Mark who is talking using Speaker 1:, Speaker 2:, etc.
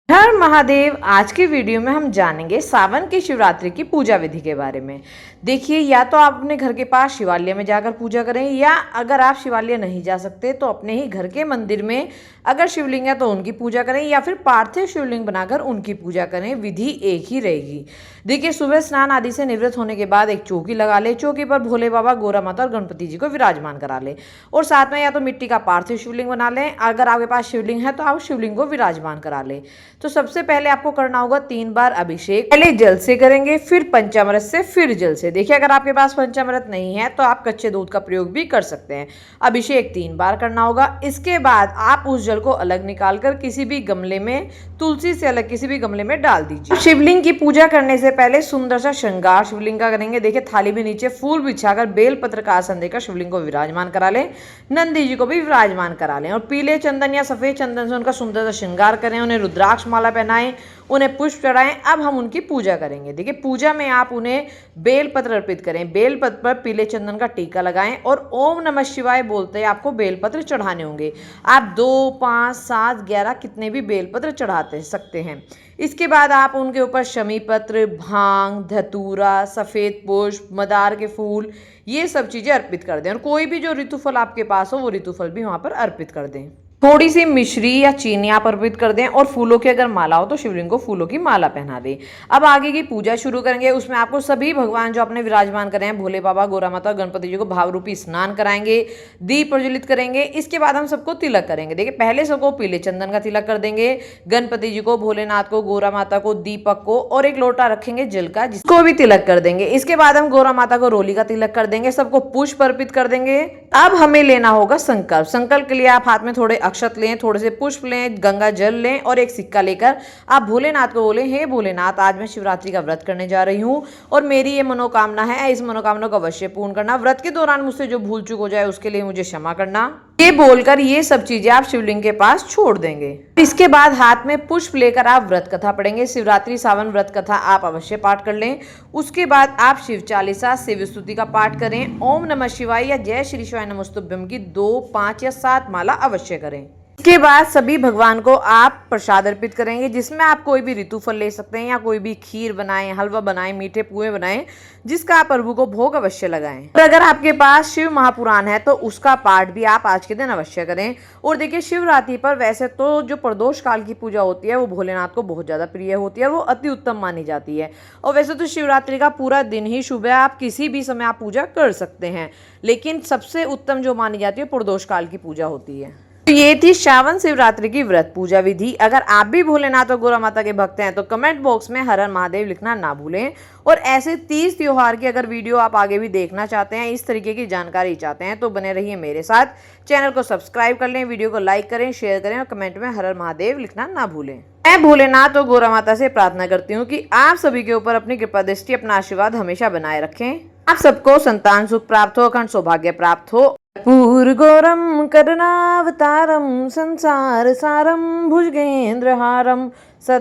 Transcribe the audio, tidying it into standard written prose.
Speaker 1: हर महादेव। आज की वीडियो में हम जानेंगे सावन की शिवरात्रि की पूजा विधि के बारे में। देखिए, या तो आप अपने घर के पास शिवालय में जाकर पूजा करें, या अगर आप शिवालय नहीं जा सकते तो अपने ही घर के मंदिर में अगर शिवलिंग है तो उनकी पूजा करें, या फिर पार्थिव शिवलिंग बनाकर उनकी पूजा करें। विधि एक ही रहेगी। देखिए, सुबह स्नान आदि से निवृत्त होने के बाद एक चौकी लगा ले। चौकी पर भोले बाबा, गोरा माता और गणपति जी को विराजमान करा ले, और साथ में या तो मिट्टी का पार्थिव शिवलिंग बना लें। अगर आपके पास शिवलिंग है तो आप शिवलिंग को विराजमान करा ले। तो सबसे पहले आपको करना होगा 3 बार अभिषेक। पहले जल से करेंगे, फिर पंचामृत से, फिर जल से। देखिए, अगर आपके पास पंचामृत नहीं है तो आप कच्चे दूध का प्रयोग भी कर सकते हैं। अभिषेक 3 बार करना होगा। इसके बाद आप उस जल को अलग निकालकर किसी भी गमले में, तुलसी से अलग किसी भी गमले में डाल दीजिए। शिवलिंग की पूजा करने से पहले सुंदर सा श्रृंगार शिवलिंग का करेंगे। देखिए, थाली में नीचे फूल बिछाकर बेलपत्र का आसन देकर शिवलिंग को विराजमान करा लें। नंदी जी को भी विराजमान करा लें, और पीले चंदन या सफेद चंदन से उनका सुंदर सा श्रृंगार करें। उन्हें रुद्राक्ष माला पहनाएं, उन्हें पुष्प चढ़ाएं। अब हम उनकी पूजा करेंगे। देखिए, पूजा में आप उन्हें बेलपत्र अर्पित करें। बेलपत्र पर पीले चंदन का टीका लगाएं और ओम नमः शिवाय बोलते आपको बेलपत्र चढ़ाने होंगे। आप 2, 5, 7, 11 कितने भी बेलपत्र चढ़ाते सकते हैं। इसके बाद आप उनके ऊपर शमी पत्र, भांग, धतूरा, सफ़ेद पुष्प, मदार के फूल, ये सब चीज़ें अर्पित कर दें। और कोई भी जो ऋतुफल आपके पास हो वो ऋतुफल भी वहाँ पर अर्पित कर दें। थोड़ी सी मिश्री या चीनी आप अर्पित कर दें, और फूलों की अगर माला हो तो शिवलिंग को फूलों की माला पहना दें। अब आगे की पूजा शुरू करेंगे। उसमें आपको सभी भगवान जो अपने विराजमान कर रहे हैं, भोले बाबा, गोरा माता और गणपति जी को भाव रूपी स्नान कराएंगे, दीप प्रज्वलित करेंगे। इसके बाद हम सबको तिलक करेंगे। देखिए, पहले सबको पीले चंदन का तिलक कर देंगे। गणपति जी को, भोलेनाथ को, गोरा माता को, दीपक को, और एक लोटा रखेंगे जल का, जिसको भी तिलक कर देंगे। इसके बाद हम गोरा माता को रोली का तिलक कर देंगे। सबको पुष्प अर्पित कर देंगे। अब हमें लेना होगा संकल्प। संकल्प के लिए आप हाथ में थोड़े अक्षत लें, थोड़े से पुष्प लें, गंगा जल लें, और एक सिक्का लेकर आप भोलेनाथ को बोले, हे भोलेनाथ, आज मैं शिवरात्रि का व्रत करने जा रही हूँ और मेरी ये मनोकामना है, इस मनोकामना को अवश्य पूर्ण करना। व्रत के दौरान मुझसे जो भूल चूक हो जाए उसके लिए मुझे क्षमा करना। ये बोलकर ये सब चीजें आप शिवलिंग के पास छोड़ देंगे। इसके बाद हाथ में पुष्प लेकर आप व्रत कथा पढ़ेंगे। शिवरात्रि सावन व्रत कथा आप अवश्य पाठ कर लें। उसके बाद आप शिव चालीसा, शिव स्तुति का पाठ करें। ओम नमः शिवाय या जय श्री शिवाय नमस्तुभ्यम की 2, 5 या 7 माला अवश्य करें। इसके बाद सभी भगवान को आप प्रसाद अर्पित करेंगे, जिसमें आप कोई भी ऋतुफल ले सकते हैं, या कोई भी खीर बनाएं, हलवा बनाएं, मीठे पुए बनाएं, जिसका आप प्रभु को भोग अवश्य लगाएं। और अगर आपके पास शिव महापुराण है तो उसका पाठ भी आप आज के दिन अवश्य करें। और देखिए, शिवरात्रि पर वैसे तो जो प्रदोष काल की पूजा होती है वो भोलेनाथ को बहुत ज़्यादा प्रिय होती है, वो अति उत्तम मानी जाती है। और वैसे तो शिवरात्रि का पूरा दिन ही शुभ है, आप किसी भी समय आप पूजा कर सकते हैं, लेकिन सबसे उत्तम जो मानी जाती है प्रदोष काल की पूजा होती है। तो ये थी श्रावण शिवरात्रि की व्रत पूजा विधि। अगर आप भी भोलेनाथ और गोरा माता के भक्त हैं तो कमेंट बॉक्स में हर हर महादेव लिखना ना भूलें। और ऐसे 30 त्योहार की अगर वीडियो आप आगे भी देखना चाहते हैं, इस तरीके की जानकारी चाहते हैं, तो बने रहिए मेरे साथ। चैनल को सब्सक्राइब कर लें, वीडियो को लाइक करें, शेयर करें, और कमेंट में हर हर महादेव लिखना ना भूलें। मैं भोलेनाथ और गोरा माता से प्रार्थना करती हूँ कि आप सभी के ऊपर अपनी कृपा दृष्टि, अपना आशीर्वाद हमेशा बनाए रखें। आप सबको संतान सुख प्राप्त हो, अखंड सौभाग्य प्राप्त हो। पूर्गोरम करुणावतारम संसार सारम भुजगेंद्रहारम सदा